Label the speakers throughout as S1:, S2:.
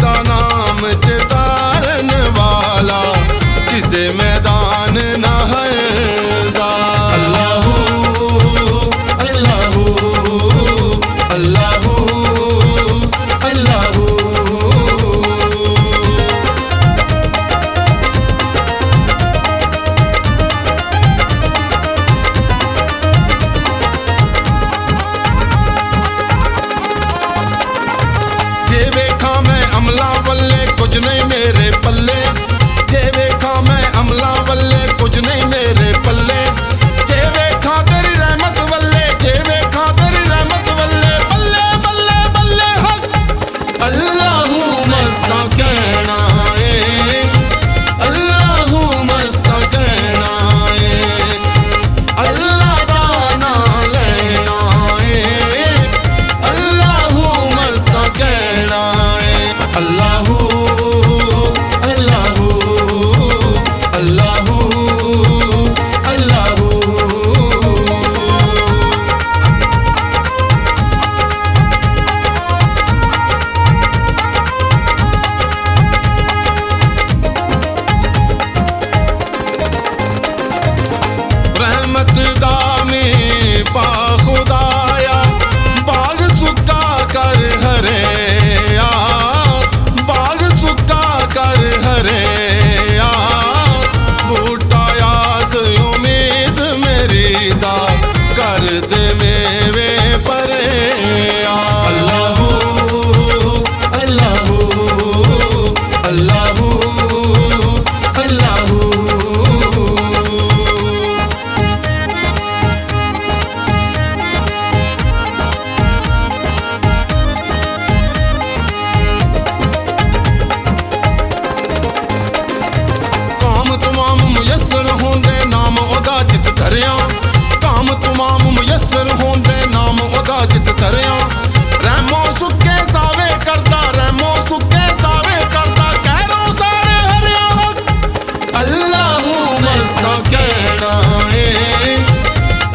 S1: दा नाम चितारन वाला किसे मैदान न हरदा। अल्लाहू अल्लाहू अल्लाहू अल्लाहू। जे वेखा मैं अमला वल्ले कुछ नहीं मेरे पल्ले, जे वेखा मैं अमला वल्ले कुछ नहीं मेरे पल्ले, जे वेखा तेरी रहमत वल्ले, जे वेखा तेरी रहमत वल्ले, बल्ले बल्ले बल्ले हक। अल्लाहू मस्ता कहना है, अल्लाहू मस्ता कहना है, अल्लाह दा ना लेना है, अल्लाहू मस्ता कहना है। अल्लाहू अल्लाहू अल्लाहू अल्लाहू। रहमत दा में पा खुदाया बाग सुक्का कर हरे आ, बाग सुक्का कर हरे आ, बूटा यास उम्मीद मेरी दा कर दे मेवे परे आ। अल्लाहू अल्लाहू अल्लाहू अल्लाहू। काम तमाम मुयस्सर होंदे नाम ओदा जित धरिया, काम तमाम मुयस्सर होंदे नाम ओदा जित धरिया। रहमो सुके सावे करदा, रहमो सुके सावे करदा, कहरो सारे हरिया हक। अल्लाहू मस्ता कहना है,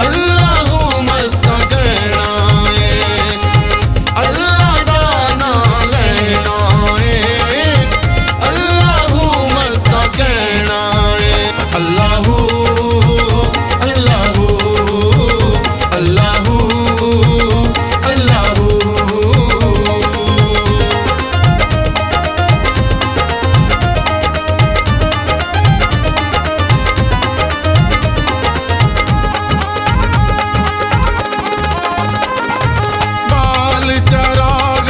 S1: अल्लाहू मस्ता कहना है, अल्लाह दा ना लेना है, अल्लाहू मस्ता कहना है। अल्लाहू अल्लाहू अल्लाहू अल्लाहू। बाल चराग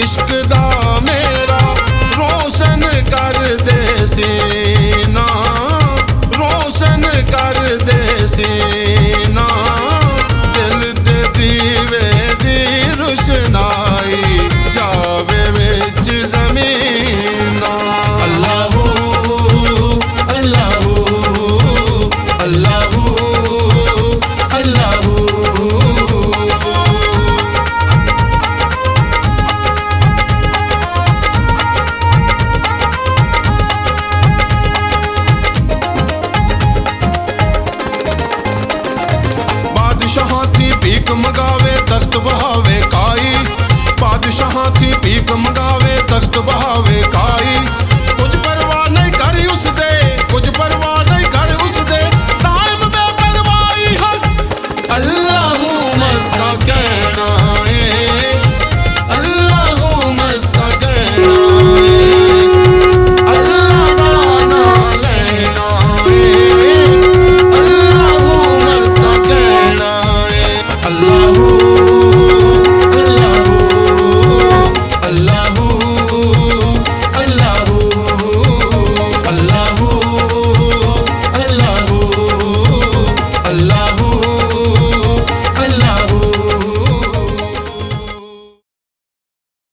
S1: इश्क दा मेरा रोशन कर दे सीना, रोशन कर दे सीना, दिल दे दीवे दी रुशनाई जावे विच ज़मीना। अल्लाहू अल्लाहू अल्लाहू अल्लाहू। बादशाह थी भीख मगावे तख्त बहावे काई, बादशाह थी भीख मगावे